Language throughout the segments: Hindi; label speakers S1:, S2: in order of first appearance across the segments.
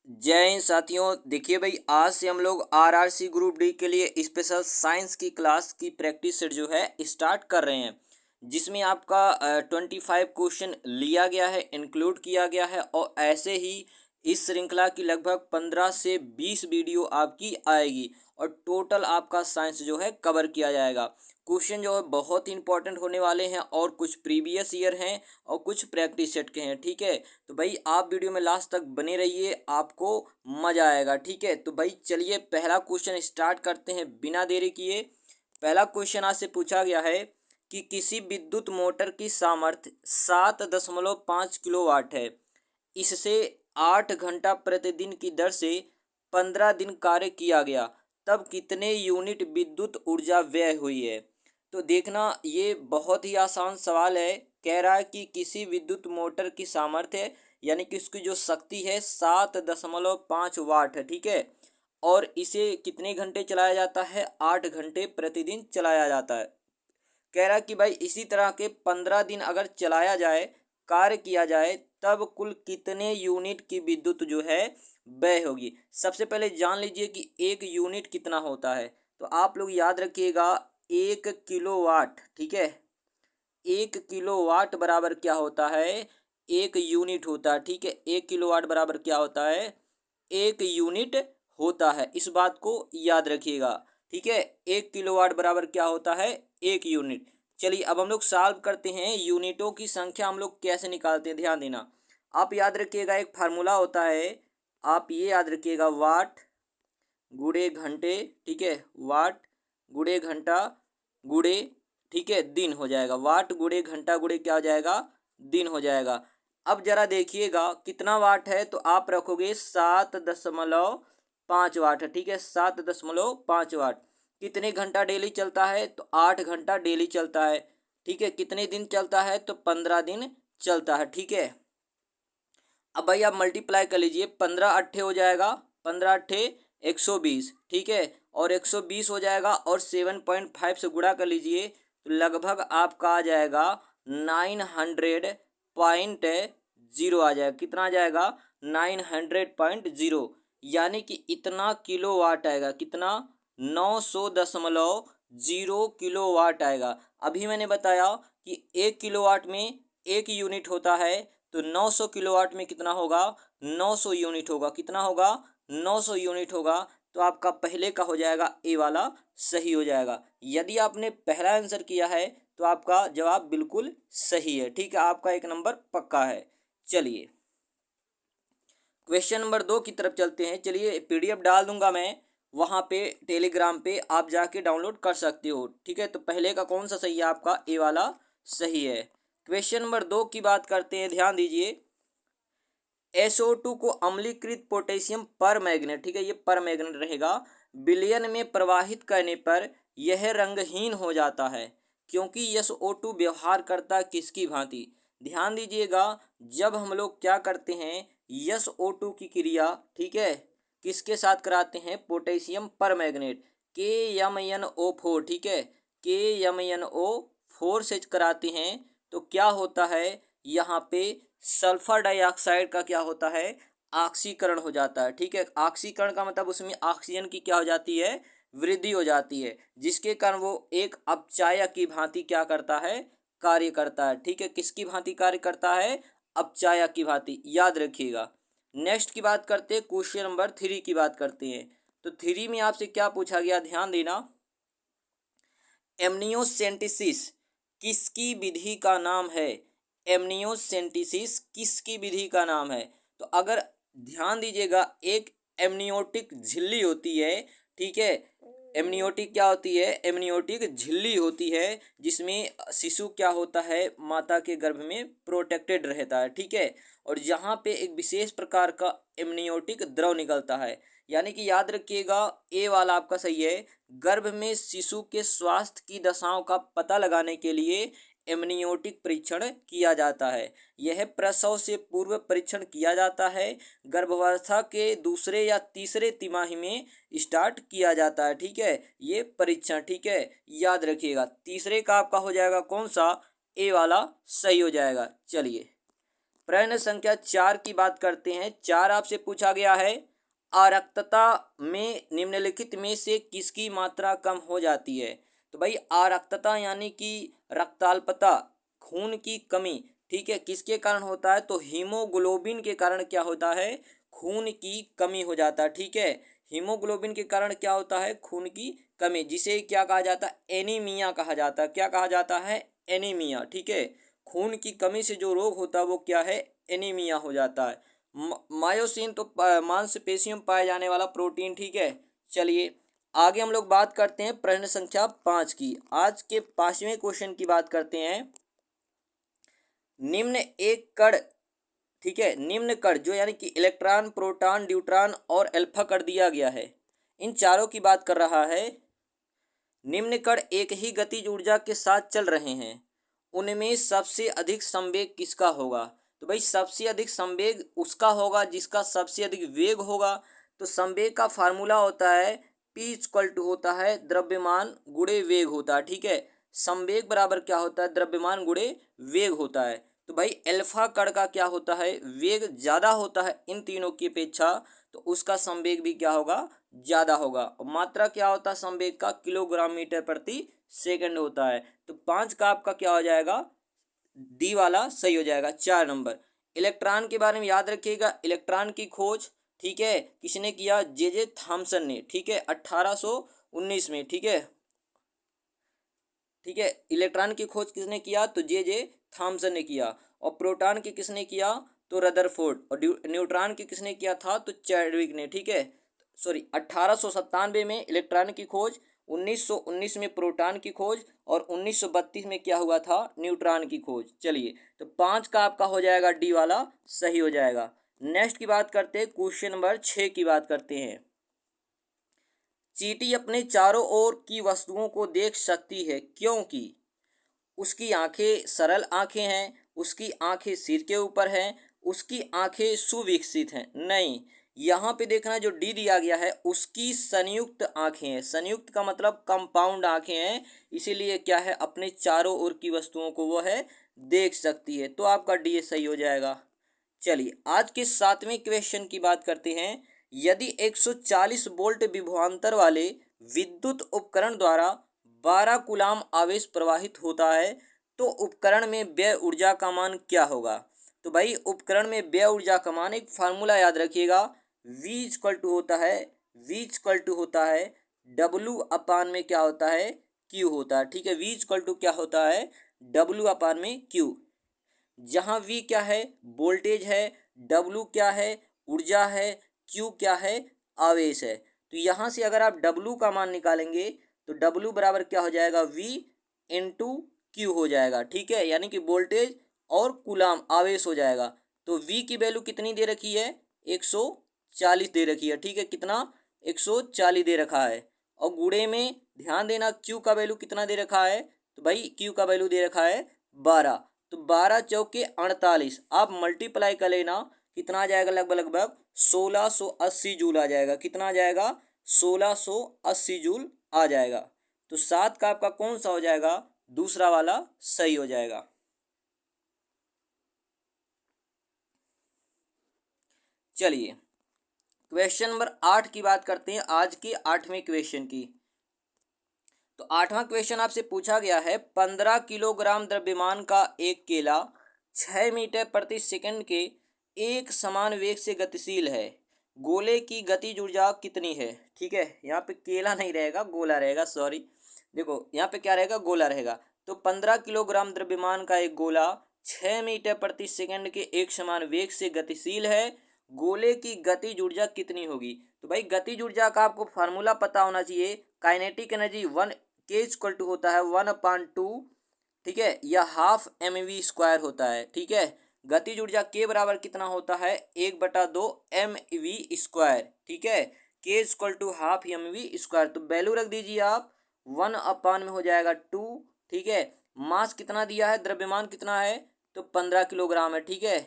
S1: जय हिंद साथियों। देखिए भाई, आज से हम लोग आरआरसी ग्रुप डी के लिए स्पेशल साइंस की क्लास की प्रैक्टिस सेट जो है स्टार्ट कर रहे हैं, जिसमें आपका 25 क्वेश्चन लिया गया है, इंक्लूड किया गया है। और ऐसे ही इस श्रृंखला की लगभग 15 से 20 वीडियो आपकी आएगी और टोटल आपका साइंस जो है कवर किया जाएगा। क्वेश्चन जो है बहुत ही इंपॉर्टेंट होने वाले हैं और कुछ प्रीवियस ईयर हैं और कुछ प्रैक्टिस सेट के हैं। ठीक है, तो भाई आप वीडियो में लास्ट तक बने रहिए, आपको मजा आएगा। ठीक है, तो भाई चलिए पहला क्वेश्चन स्टार्ट करते हैं बिना देरी किए। पहला क्वेश्चन आज से पूछा गया है कि किसी विद्युत मोटर की सामर्थ्य 7.5 किलोवाट है। इससे 8 घंटा प्रतिदिन की दर से 15 दिन कार्य किया गया, तब कितने यूनिट विद्युत ऊर्जा व्यय हुई है। तो देखना, ये बहुत ही आसान सवाल है। कह रहा है कि किसी विद्युत मोटर की सामर्थ्य यानी कि उसकी जो शक्ति है 7.5 वाट है। ठीक है, और इसे कितने घंटे चलाया जाता है? 8 घंटे प्रतिदिन चलाया जाता है। कह रहा है कि भाई इसी तरह के 15 दिन अगर चलाया जाए, कार्य किया जाए, तब कुल कितने यूनिट की विद्युत जो है व्यय होगी। सबसे पहले जान लीजिए कि एक यूनिट कितना होता है। तो आप लोग याद रखिएगा, 1 किलोवाट। ठीक है, 1 किलोवाट बराबर क्या होता है? 1 यूनिट होता है। ठीक है, 1 किलोवाट बराबर क्या होता है? 1 यूनिट होता है। इस बात को याद रखिएगा। ठीक है, 1 किलोवाट बराबर क्या होता है? 1 यूनिट। चलिए अब हम लोग सॉल्व करते हैं। यूनिटों की संख्या हम लोग कैसे निकालते हैं, ध्यान देना। आप याद रखिएगा, एक फार्मूला होता है। आप ये याद रखिएगा, वाट गुणे घंटे। ठीक है, वाट गुणे घंटा गुणे, ठीक है, दिन हो जाएगा। वाट गुणे घंटा गुणे क्या हो जाएगा? दिन हो जाएगा। अब जरा देखिएगा कितना वाट है, तो आप रखोगे 7.5 वाट है। ठीक है, 7.5 वाट। कितने घंटा डेली चलता है? तो 8 घंटा डेली चलता है। ठीक है, कितने दिन चलता है? तो 15 दिन चलता है। ठीक है, अब भाई आप मल्टीप्लाई कर लीजिए। 15 अट्ठे हो जाएगा, 15 अट्ठे 120। ठीक है, और 120 हो जाएगा और 7.5 से गुणा कर लीजिए, तो लगभग आपका आ जाएगा 900.0 आ जाएगा। कितना आ जाएगा? 900.0, यानी कि इतना किलो वाट आएगा। कितना? 900.0 किलो वाट आएगा। अभी मैंने बताया कि 1 किलोवाट में 1 यूनिट होता है, तो 900 किलोवाट में कितना होगा? 900 यूनिट होगा। कितना होगा? 900 यूनिट होगा। तो आपका पहले का हो जाएगा, ए वाला सही हो जाएगा। यदि आपने पहला आंसर किया है तो आपका जवाब बिल्कुल सही है। ठीक है, आपका 1 नंबर पक्का है। चलिए क्वेश्चन नंबर 2 की तरफ चलते हैं। चलिए पीडीएफ डाल दूंगा मैं वहाँ पे, टेलीग्राम पे आप जाके डाउनलोड कर सकते हो। ठीक है, तो पहले का कौन सा सही है? आपका ए वाला सही है। क्वेश्चन नंबर 2 की बात करते हैं, ध्यान दीजिए। SO2 को अम्लीकृत पोटेशियम पर मैग्नेट, ठीक है, ये पर मैग्नेट रहेगा, विलयन में प्रवाहित करने पर यह रंगहीन हो जाता है, क्योंकि SO2 व्यवहार करता किसकी भांति। ध्यान दीजिएगा, जब हम लोग क्या करते हैं, SO2 की क्रिया, ठीक है, किसके साथ कराते हैं? पोटेशियम पर मैग्नेट, KMnO4। ठीक है, KMnO4 से कराते हैं, तो क्या होता है यहाँ पे? सल्फर डाइऑक्साइड का क्या होता है? ऑक्सीकरण हो जाता है। ठीक है, ऑक्सीकरण का मतलब उसमें ऑक्सीजन की क्या हो जाती है? वृद्धि हो जाती है, जिसके कारण वो एक अपचायक की भांति क्या करता है? कार्य करता है। ठीक है, किसकी भांति कार्य करता है? अपचायक की भांति, याद रखिएगा। नेक्स्ट की बात करते हैं, क्वेश्चन नंबर 3 की बात करते हैं। तो 3 में आपसे क्या पूछा गया, ध्यान देना। एमनियोसेंटेसिस किसकी विधि का नाम है? एमनियोसेंटेसिस किसकी विधि का नाम है? तो अगर ध्यान दीजिएगा, एक एमनियोटिक झिल्ली होती है। ठीक है, एमनियोटिक क्या होती है? एमनियोटिक झिल्ली होती है, जिसमें शिशु क्या होता है? माता के गर्भ में प्रोटेक्टेड रहता है। ठीक है, और यहाँ पे एक विशेष प्रकार का एमनियोटिक द्रव निकलता है, यानी कि याद रखिएगा, ए वाला आपका सही है। गर्भ में शिशु के स्वास्थ्य की दशाओं का पता लगाने के लिए एमनियोटिक परीक्षण किया जाता है। यह प्रसव से पूर्व परीक्षण किया जाता है, गर्भावस्था के दूसरे या तीसरे तिमाही में स्टार्ट किया जाता है। ठीक है, ये परीक्षण। ठीक है, याद रखिएगा, तीसरे का आपका हो जाएगा कौन सा? ए वाला सही हो जाएगा। चलिए प्रश्न संख्या 4 की बात करते हैं। 4 आपसे पूछा गया है, आरक्तता में निम्नलिखित में से किसकी मात्रा कम हो जाती है। तो भाई आरक्तता यानी कि रक्ताल्पता, खून की कमी, ठीक है, किसके कारण होता है, तो हीमोग्लोबिन के कारण क्या होता है, खून की कमी हो जाता है। ठीक है, हीमोग्लोबिन के कारण क्या होता है, खून की कमी, जिसे क्या कहा जाता है, एनीमिया कहा जाता है। क्या कहा जाता है, एनीमिया। ठीक है, खून की कमी से जो रोग होता है वो क्या है, एनीमिया हो जाता है। मायोसिन तो मांसपेशियों में पाए जाने वाला प्रोटीन। ठीक है, चलिए आगे हम लोग बात करते हैं प्रश्न संख्या 5 की। आज के 5वें क्वेश्चन की बात करते हैं। निम्न एक कण, ठीक है, निम्न कण जो यानी कि इलेक्ट्रॉन, प्रोटॉन, न्यूट्रॉन और अल्फा कण दिया गया है, इन चारों की बात कर रहा है। निम्न कण एक ही गतिज ऊर्जा के साथ चल रहे हैं, उनमें सबसे अधिक संवेग किसका होगा। तो भाई सबसे अधिक संवेग उसका होगा जिसका सबसे अधिक वेग होगा। तो संवेग का फार्मूला होता है P इक्वल टू होता है द्रव्यमान गुणे वेग होता है। ठीक है, संवेग बराबर क्या होता है, द्रव्यमान गुणे वेग होता है। तो भाई अल्फा कण का क्या होता है, वेग ज़्यादा होता है इन तीनों की अपेक्षा, तो उसका संवेग भी क्या होगा, ज़्यादा होगा। और मात्रा क्या होता है संवेग का, किलोग्राम मीटर प्रति सेकंड होता है। तो 5 का आपका क्या हो जाएगा, डी वाला सही हो जाएगा। 4 नंबर, इलेक्ट्रॉन के बारे में याद रखिएगा। इलेक्ट्रॉन की खोज, ठीक है, किसने किया, जे थॉमसन ने। ठीक है, 1819 में। ठीक है, ठीक है, इलेक्ट्रॉन की खोज किसने किया, तो जे थॉमसन ने किया। और प्रोटॉन की किसने किया, तो रदरफोर्ड। और न्यूट्रॉन की किसने किया था, तो चैडविक ने। ठीक है, सॉरी 1897 में इलेक्ट्रॉन की खोज, 1919 में प्रोटॉन की खोज और 1932 में क्या हुआ था, न्यूट्रॉन की खोज। चलिए, तो 5 का आपका हो जाएगा डी वाला सही हो जाएगा। नेक्स्ट की बात करते हैं, क्वेश्चन नंबर 6 की बात करते हैं। चींटी अपने चारों ओर की वस्तुओं को देख सकती है क्योंकि उसकी आंखें सरल आंखें हैं, उसकी आंखें सिर के ऊपर हैं, उसकी आंखें सुविकसित हैं। नहीं, यहाँ पे देखना जो डी दिया गया है उसकी संयुक्त आंखें हैं। संयुक्त का मतलब कंपाउंड आंखें हैं, इसीलिए क्या है, अपने चारों ओर की वस्तुओं को वो है देख सकती है। तो आपका डी सही हो जाएगा। चलिए आज के 7वें क्वेश्चन की बात करते हैं। यदि 140 वोल्ट विभवांतर वाले विद्युत उपकरण द्वारा 12 कूलाम आवेश प्रवाहित होता है तो उपकरण में व्यय ऊर्जा का मान क्या होगा। तो भाई उपकरण में व्यय ऊर्जा का मान, एक फार्मूला याद रखिएगा, V इक्वल टू होता है, V इक्वल टू होता है W अपान में क्या होता है, Q होता है। ठीक है, V इक्वल टू क्या होता है, W अपान में Q। जहाँ V क्या है, वोल्टेज है, W क्या है, ऊर्जा है, Q क्या है, आवेश है। तो यहाँ से अगर आप W का मान निकालेंगे तो W बराबर क्या हो जाएगा, V इंटू Q हो जाएगा। ठीक है, यानी कि वोल्टेज और कूलाम आवेश हो जाएगा। तो V की वैल्यू कितनी दे रखी है, 140 दे रखी है। ठीक है, कितना, 140 दे रखा है। और गुणे में ध्यान देना Q का वैल्यू कितना दे रखा है, तो भाई Q का वैल्यू दे रखा है 12। तो 12 चौके 48, आप मल्टीप्लाई कर लेना, कितना आ जाएगा, लगभग लगभग 1680 जूल आ जाएगा। कितना आ जाएगा, 1680 जूल आ जाएगा। तो 7 का आपका कौन सा हो जाएगा, दूसरा वाला सही हो जाएगा। चलिए क्वेश्चन नंबर 8 की बात करते हैं, आज के 8वें क्वेश्चन की। तो 8वां क्वेश्चन आपसे पूछा गया है, 15 किलोग्राम द्रव्यमान का एक केला 6 मीटर प्रति सेकंड के एक समान वेग से गतिशील है, गोले की गतिज ऊर्जा कितनी है। ठीक है, यहाँ पे केला नहीं रहेगा, गोला रहेगा, सॉरी। देखो यहाँ पे क्या रहेगा, गोला रहेगा। तो 15 किलोग्राम द्रव्यमान का एक गोला 6 मीटर प्रति सेकंड के एक समान वेग से गतिशील है, गोले की गतिज ऊर्जा कितनी होगी। तो भाई गतिज ऊर्जा का आपको फार्मूला पता होना चाहिए, काइनेटिक एनर्जी 1 के इक्वल टू होता है 1/2, ठीक है, या हाफ mv² होता है। ठीक है, गतिज ऊर्जा के बराबर कितना होता है, 1/2 mv²। ठीक है, के इक्वल टू हाफ mv²। तो वैल्यू रख दीजिए आप, 1 में हो जाएगा 2। ठीक है, मास कितना दिया है, द्रव्यमान कितना है, तो 15 किलोग्राम है। ठीक है,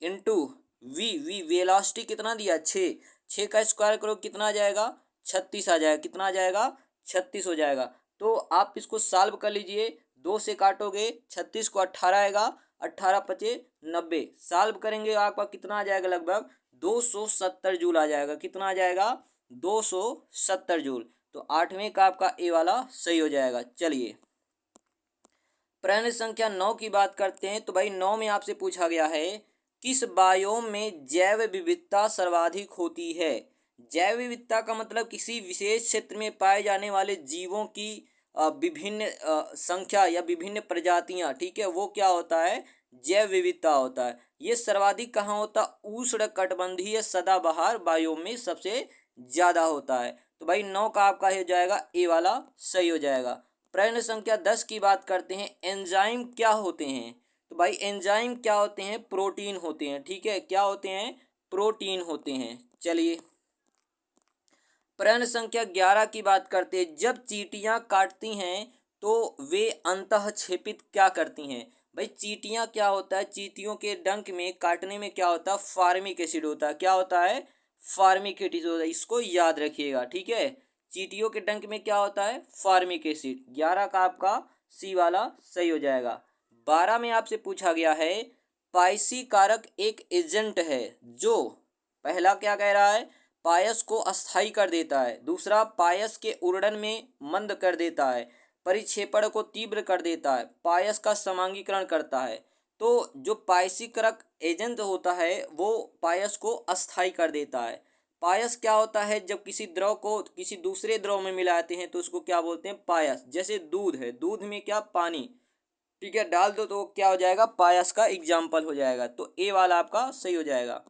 S1: इंटू वी वेलोसिटी कितना दिया, 6 का स्क्वायर करो कितना आ जाएगा, 36 आ जाएगा। कितना आ जाएगा, 36 हो जाएगा। तो आप इसको सॉल्व कर लीजिए, 2 से काटोगे 36 को 18 आएगा, 18 पचे 90, सॉल्व करेंगे आपका कितना आ जाएगा, लगभग 270 जूल आ जाएगा। कितना आ जाएगा, 270 जूल। तो 8वें का आपका ए वाला सही हो जाएगा। चलिए प्रश्न संख्या 9 की बात करते हैं। तो भाई 9 में आपसे पूछा गया है, किस बायोम में जैव विविधता सर्वाधिक होती है। जैव विविधता का मतलब किसी विशेष क्षेत्र में पाए जाने वाले जीवों की विभिन्न संख्या या विभिन्न प्रजातियां, ठीक है, वो क्या होता है, जैव विविधता होता है। ये सर्वाधिक कहाँ होता है, उष्ण कटिबंधीय सदाबहार बायोम में सबसे ज्यादा होता है। तो भाई 9 का आपका हो जाएगा ए वाला सही हो जाएगा। प्रश्न संख्या 10 की बात करते हैं, एंजाइम क्या होते हैं। तो भाई एंजाइम क्या होते हैं, प्रोटीन होते हैं, ठीक है, क्या होते हैं, प्रोटीन होते हैं। चलिए प्रश्न संख्या 11 की बात करते हैं, जब चींटियां काटती हैं तो वे अंतःक्षेपित क्या करती हैं। भाई चींटियां क्या होता है, चींटियों के डंक में काटने में क्या होता है, फार्मिक एसिड होता है। क्या होता है, फार्मिक एसिड होता है, इसको याद रखिएगा, ठीक है। चींटियों के डंक में क्या होता है, फार्मिक एसिड। 11 का आपका सी वाला सही हो जाएगा। 12 में आपसे पूछा गया है, पाइसी कारक एक एजेंट है जो, पहला क्या कह रहा है, पायस को अस्थायी कर देता है। दूसरा, पायस के उड़न में मंद कर देता है। परिक्षेपण को तीव्र कर देता है। पायस का समांगीकरण करता है। तो जो पायसीकरक एजेंट होता है वो पायस को अस्थायी कर देता है। पायस क्या होता है, जब किसी द्रव को किसी दूसरे द्रव में मिलाते हैं तो उसको क्या बोलते हैं, पायस। जैसे दूध है, दूध में क्या, पानी, ठीक है, डाल दो तो क्या हो जाएगा, पायस का एग्जाम्पल हो जाएगा। तो ए वाला आपका सही हो जाएगा।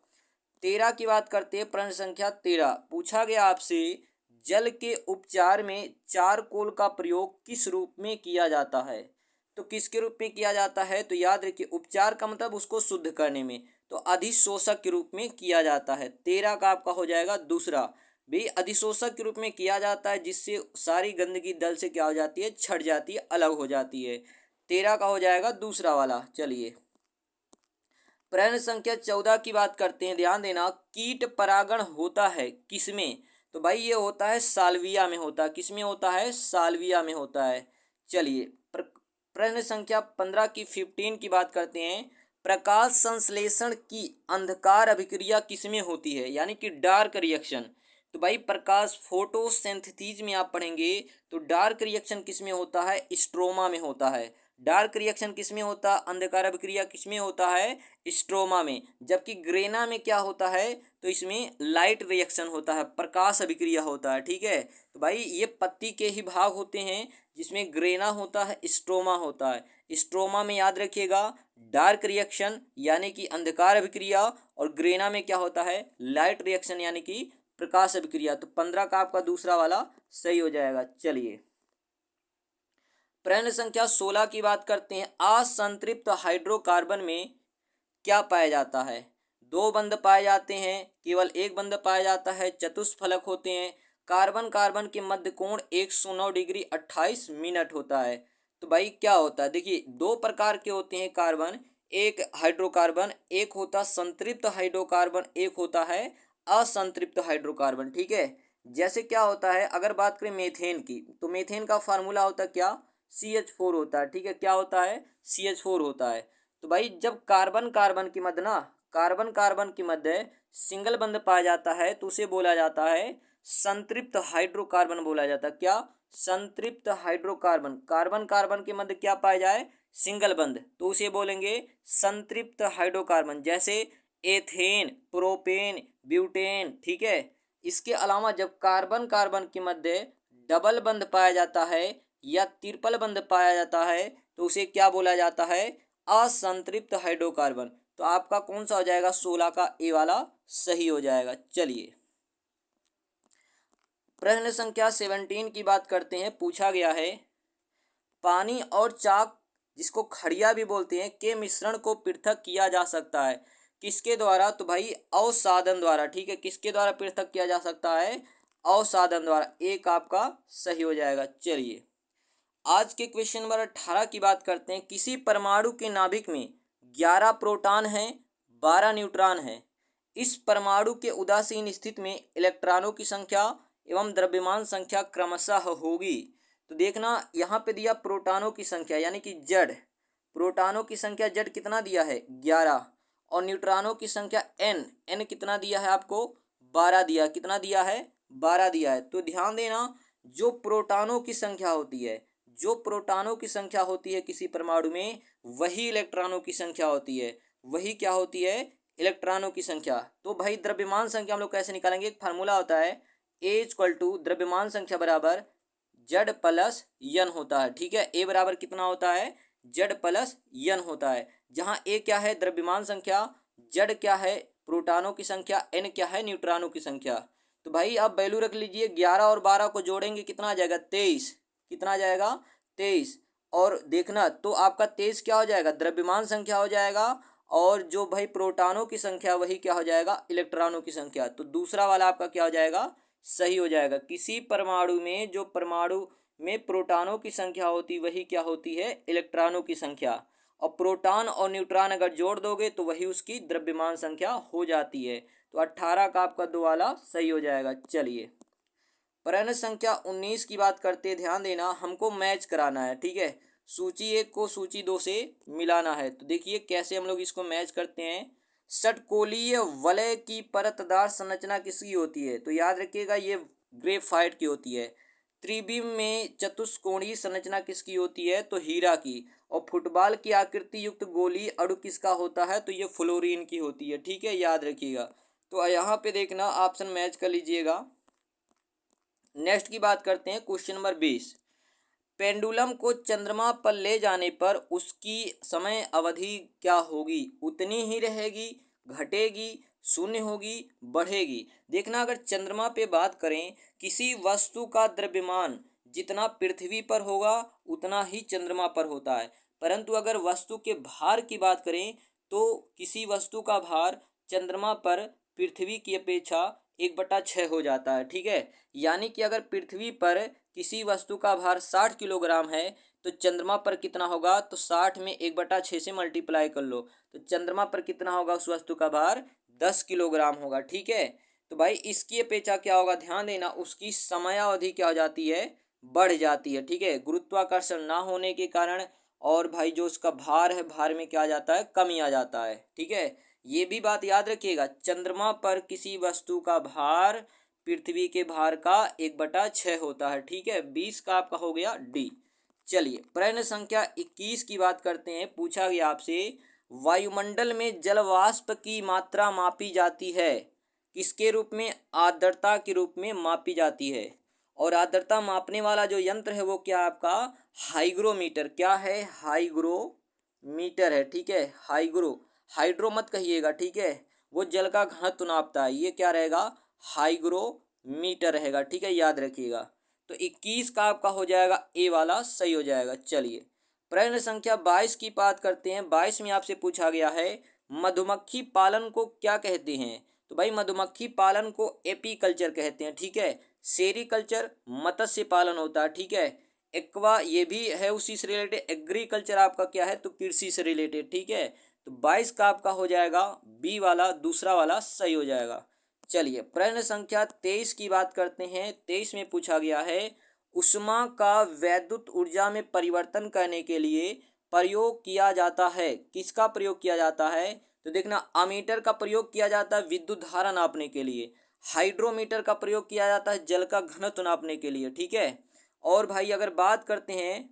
S1: 13 की बात करते हैं। प्रश्न संख्या 13 पूछा गया आपसे, जल के उपचार में चारकोल का प्रयोग किस रूप में किया जाता है। तो किसके रूप में किया जाता है, तो याद रखिए उपचार का मतलब उसको शुद्ध करने में, तो अधिशोषक के रूप में किया जाता है। 13 का आपका हो जाएगा दूसरा, भी अधिशोषक के रूप में किया जाता है, जिससे सारी गंदगी दल से क्या हो जाती है, छट जाती है, अलग हो जाती है। 13 का हो जाएगा दूसरा वाला। चलिए प्रश्न संख्या 14 की बात करते हैं, ध्यान देना, कीट परागण होता है किसमें। तो भाई ये होता है साल्विया में होता है। किसमें होता है, साल्विया में होता है। चलिए प्रश्न संख्या 15 की 15 की बात करते हैं, प्रकाश संश्लेषण की अंधकार अभिक्रिया किसमें होती है, यानी कि डार्क रिएक्शन। तो भाई प्रकाश फोटोसिंथेसिस में आप पढ़ेंगे तो डार्क रिएक्शन किसमें होता है, स्ट्रोमा में होता है। डार्क रिएक्शन किसमें होता है, अंधकार अभिक्रिया किसमें होता है, स्ट्रोमा में। जबकि ग्रेना में क्या होता है, तो इसमें लाइट रिएक्शन होता है, प्रकाश अभिक्रिया होता है, ठीक है। तो भाई ये पत्ती के ही भाग होते हैं, जिसमें ग्रेना होता है, स्ट्रोमा होता है। स्ट्रोमा में याद रखिएगा डार्क रिएक्शन यानी कि अंधकार अभिक्रिया, और ग्रेना में क्या होता है, लाइट रिएक्शन यानी कि प्रकाश अभिक्रिया। तो 15 का आपका दूसरा वाला सही हो जाएगा। चलिए प्रश्न संख्या 16 की बात करते हैं, असंतृप्त हाइड्रोकार्बन में क्या पाया जाता है। दो बंध पाए जाते हैं, केवल एक बंध पाया जाता है, चतुष्फलक होते हैं, कार्बन कार्बन के मध्य कोण 109 डिग्री 28 मिनट होता है। तो भाई क्या होता है, देखिए दो प्रकार के होते हैं कार्बन, एक हाइड्रोकार्बन, एक होता संतृप्त हाइड्रोकार्बन, एक होता है असंतृप्त हाइड्रोकार्बन, ठीक है। जैसे क्या होता है, अगर बात करें मीथेन की, तो मीथेन का फार्मूला होता है क्या, CH4 होता है, ठीक है, क्या होता है, CH4 होता है। तो भाई जब कार्बन कार्बन के मध्य ना, कार्बन कार्बन के मध्य सिंगल बंध पाया जाता है तो उसे बोला जाता है संतृप्त हाइड्रोकार्बन बोला जाता है। क्या, संतृप्त हाइड्रोकार्बन। कार्बन कार्बन के मध्य क्या पाया जाए, सिंगल बंध, तो उसे बोलेंगे संतृप्त हाइड्रोकार्बन। जैसे एथेन, प्रोपेन, ब्यूटेन, ठीक है। इसके अलावा जब कार्बन कार्बन के मध्य डबल बंध पाया जाता है या ट्रिपल बंध पाया जाता है तो उसे क्या बोला जाता है, असंतृप्त हाइड्रोकार्बन। तो आपका कौन सा हो जाएगा, 16 का ए वाला सही हो जाएगा। चलिए प्रश्न संख्या 17 की बात करते हैं, पूछा गया है, पानी और चाक, जिसको खड़िया भी बोलते हैं, के मिश्रण को पृथक किया जा सकता है किसके द्वारा। तो भाई अवसादन द्वारा, ठीक है, किसके द्वारा पृथक किया जा सकता है, अवसादन द्वारा। एक आपका सही हो जाएगा। चलिए आज के क्वेश्चन नंबर 18 की बात करते हैं, किसी परमाणु के नाभिक में 11 प्रोटॉन हैं, 12 न्यूट्रॉन हैं। इस परमाणु के उदासीन स्थिति में इलेक्ट्रॉनों की संख्या एवं द्रव्यमान संख्या क्रमशः होगी। तो देखना यहाँ पे दिया प्रोटॉनों की संख्या यानी कि जेड, प्रोटॉनों की संख्या Z कितना दिया है 11, और न्यूट्रॉनों की संख्या N कितना दिया है आपको 12 दिया, कितना दिया है 12 दिया है। तो ध्यान देना, जो प्रोटॉनों की संख्या होती है, जो प्रोटॉनों की संख्या होती है किसी परमाणु में, वही इलेक्ट्रॉनों की संख्या होती है, वही क्या होती है इलेक्ट्रॉनों की संख्या। तो भाई द्रव्यमान संख्या हम लोग कैसे निकालेंगे, एक फार्मूला होता है A = द्रव्यमान संख्या बराबर Z प्लस N होता है, ठीक है। A बराबर कितना होता है Z प्लस N होता है, जहाँ A क्या है द्रव्यमान संख्या, Z क्या है प्रोटॉनों की संख्या, N क्या है न्यूट्रॉनों की संख्या। तो भाई आप वैल्यू रख लीजिए, 11 और 12 को जोड़ेंगे कितना आ जाएगा 23, कितना आ जाएगा 23। और देखना तो आपका 23 क्या हो जाएगा द्रव्यमान संख्या हो जाएगा, और जो भाई प्रोटॉनों की संख्या वही क्या हो जाएगा इलेक्ट्रॉनों की संख्या। तो दूसरा वाला आपका क्या हो जाएगा सही हो जाएगा। किसी परमाणु में जो परमाणु में प्रोटॉनों की संख्या होती वही क्या होती है इलेक्ट्रॉनों की संख्या, और प्रोटॉन और न्यूट्रॉन अगर जोड़ दोगे तो वही उसकी द्रव्यमान संख्या हो जाती है। तो 18 का आपका दो वाला सही हो जाएगा। चलिए प्रश्न संख्या 19 की बात करते, ध्यान देना, हमको मैच कराना है, ठीक है। सूची 1 को सूची 2 से मिलाना है। तो देखिए कैसे हम लोग इसको मैच करते हैं। षटकोणीय वलय की परतदार संरचना किसकी होती है, तो याद रखिएगा ये ग्रेफाइट की होती है। त्रिविम में चतुष्कोणीय संरचना किसकी होती है, तो हीरा की। और फुटबॉल की आकृति युक्त गोली अणु किसका होता है, तो ये फ्लोरीन की होती है, ठीक है, याद रखिएगा। तो यहाँ पे देखना ऑप्शन मैच कर लीजिएगा। नेक्स्ट की बात करते हैं क्वेश्चन नंबर 20। पेंडुलम को चंद्रमा पर ले जाने पर उसकी समय अवधि क्या होगी, उतनी ही रहेगी, घटेगी, शून्य होगी, बढ़ेगी। देखना अगर चंद्रमा पे बात करें, किसी वस्तु का द्रव्यमान जितना पृथ्वी पर होगा उतना ही चंद्रमा पर होता है, परंतु अगर वस्तु के भार की बात करें तो किसी वस्तु का भार चंद्रमा पर पृथ्वी की अपेक्षा 1/6 हो जाता है, ठीक है। यानी कि अगर पृथ्वी पर किसी वस्तु का भार 60 किलोग्राम है तो चंद्रमा पर कितना होगा, तो 60 में 1/6 से मल्टीप्लाई कर लो, तो चंद्रमा पर कितना होगा उस वस्तु का भार 10 किलोग्राम होगा, ठीक है। तो भाई इसकी अपेक्षा क्या होगा, ध्यान देना, उसकी समयावधि क्या हो जाती है बढ़ जाती है, ठीक है, गुरुत्वाकर्षण ना होने के कारण। और भाई जो उसका भार है, भार में क्या आ जाता है कमी आ जाता है, ठीक है। ये भी बात याद रखिएगा, चंद्रमा पर किसी वस्तु का भार पृथ्वी के भार का 1/6 होता है, ठीक है। 20 का आपका हो गया डी। चलिए प्रश्न संख्या 21 की बात करते हैं। पूछा गया आपसे, वायुमंडल में जल वाष्प की मात्रा मापी जाती है किसके रूप में, आर्द्रता के रूप में मापी जाती है। और आर्द्रता मापने वाला जो यंत्र है वो क्या आपका हाइग्रोमीटर, क्या है हाइग्रोमीटर है, ठीक है। हाइड्रो मत कहिएगा, ठीक है, वो जल का घनत्व नापता है, ये क्या रहेगा हाइग्रोमीटर रहेगा, ठीक है, याद रखिएगा। तो 21 का आपका हो जाएगा ए वाला सही हो जाएगा। चलिए प्रश्न संख्या 22 की बात करते हैं। 22 में आपसे पूछा गया है मधुमक्खी पालन को क्या कहते हैं, तो भाई मधुमक्खी पालन को एपीकल्चर कहते हैं, ठीक है। सेरीकल्चर मत्स्य पालन होता है, ठीक है। एक्वा ये भी है उसी से रिलेटेड। एग्रीकल्चर आपका क्या है, तो कृषि से रिलेटेड, ठीक है। तो 22 का आपका हो जाएगा बी वाला दूसरा वाला सही हो जाएगा। चलिए प्रश्न संख्या 23 की बात करते हैं। 23 में पूछा गया है ऊष्मा का वैद्युत ऊर्जा में परिवर्तन करने के लिए प्रयोग किया जाता है, किसका प्रयोग किया जाता है, तो देखना अमीटर का प्रयोग किया जाता है विद्युत धारा नापने के लिए। हाइड्रोमीटर का प्रयोग किया जाता है जल का घनत्व नापने के लिए, ठीक है। और भाई अगर बात करते हैं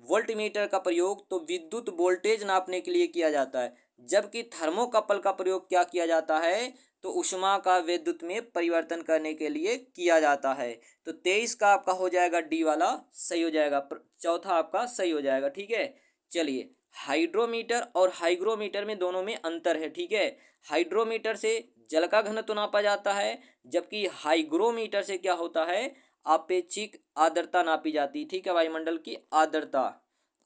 S1: वोल्टमीटर का प्रयोग तो विद्युत वोल्टेज नापने के लिए किया जाता है, जबकि थर्मोकपल का प्रयोग क्या किया जाता है, तो ऊष्मा का विद्युत में परिवर्तन करने के लिए किया जाता है। तो 23 का आपका हो जाएगा डी वाला सही हो जाएगा, चौथा आपका सही हो जाएगा, ठीक है। चलिए हाइड्रोमीटर और हाइग्रोमीटर में दोनों में अंतर है, ठीक है। हाइड्रोमीटर से जल का घनत्व नापा जाता है, जबकि हाइग्रोमीटर से क्या होता है आपेक्षिक आर्द्रता नापी जाती है, ठीक है, वायुमंडल की आर्द्रता।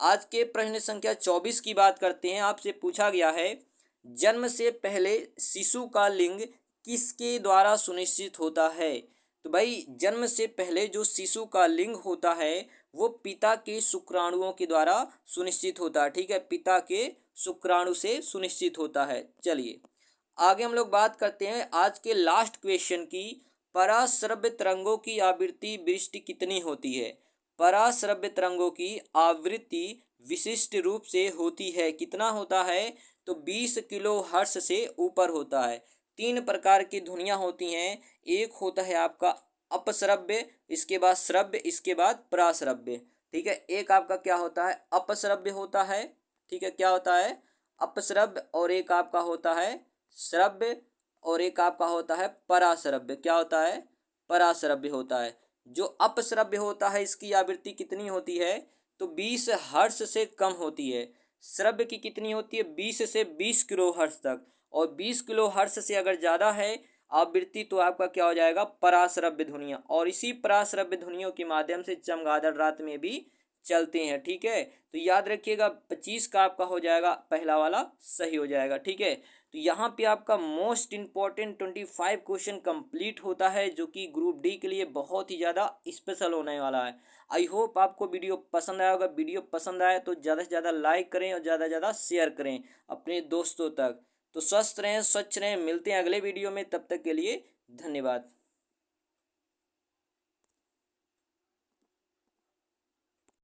S1: आज के प्रश्न संख्या 24 की बात करते हैं। आपसे पूछा गया है जन्म से पहले शिशु का लिंग किसके द्वारा सुनिश्चित होता है, तो भाई जन्म से पहले जो शिशु का लिंग होता है वो पिता के शुक्राणुओं के द्वारा सुनिश्चित होता है, ठीक है, पिता के शुक्राणु से सुनिश्चित होता है। चलिए आगे हम लोग बात करते हैं आज के लास्ट क्वेश्चन की। पराश्रव्य तरंगों की आवृत्ति वृष्टि कितनी होती है, पराश्रव्य तरंगों की आवृत्ति विशिष्ट रूप से होती है। कितना होता है? तो 20 किलो हर्ट्ज से ऊपर होता है। तीन प्रकार की ध्वनियाँ होती हैं। एक होता है आपका अपश्रव्य, इसके बाद श्रव्य, इसके बाद पराश्रव्य। ठीक है, एक आपका क्या होता है? अपश्रव्य होता है। ठीक है, क्या होता है? अपश्रव्य। और एक आपका होता है श्रव्य, और एक आपका होता है पराश्रव्य। क्या होता है? पराश्रव्य होता है। जो अपश्रव्य होता है इसकी आवृत्ति कितनी होती है? तो 20 हर्ट्ज से कम होती है। श्रव्य की कितनी होती है? 20 से 20 किलो हर्ट्ज तक। और 20 किलो हर्ट्ज से अगर ज़्यादा है आवृत्ति तो आपका क्या हो जाएगा? पराश्रव्य ध्वनियाँ। और इसी पराश्रव्य ध्वनियों के माध्यम से चमगादड़ रात में भी चलते हैं। ठीक है, तो याद रखिएगा 25 का आपका हो जाएगा पहला वाला सही हो जाएगा। ठीक है, तो यहाँ पे आपका मोस्ट इंपॉर्टेंट 25 क्वेश्चन कंप्लीट होता है, जो कि ग्रुप डी के लिए बहुत ही ज़्यादा स्पेशल होने वाला है। आई होप आपको वीडियो पसंद आया होगा। वीडियो पसंद आए तो ज़्यादा से ज़्यादा लाइक करें और ज़्यादा से ज़्यादा शेयर करें अपने दोस्तों तक। तो स्वस्थ रहें, स्वच्छ रहें। मिलते हैं अगले वीडियो में, तब तक के लिए धन्यवाद।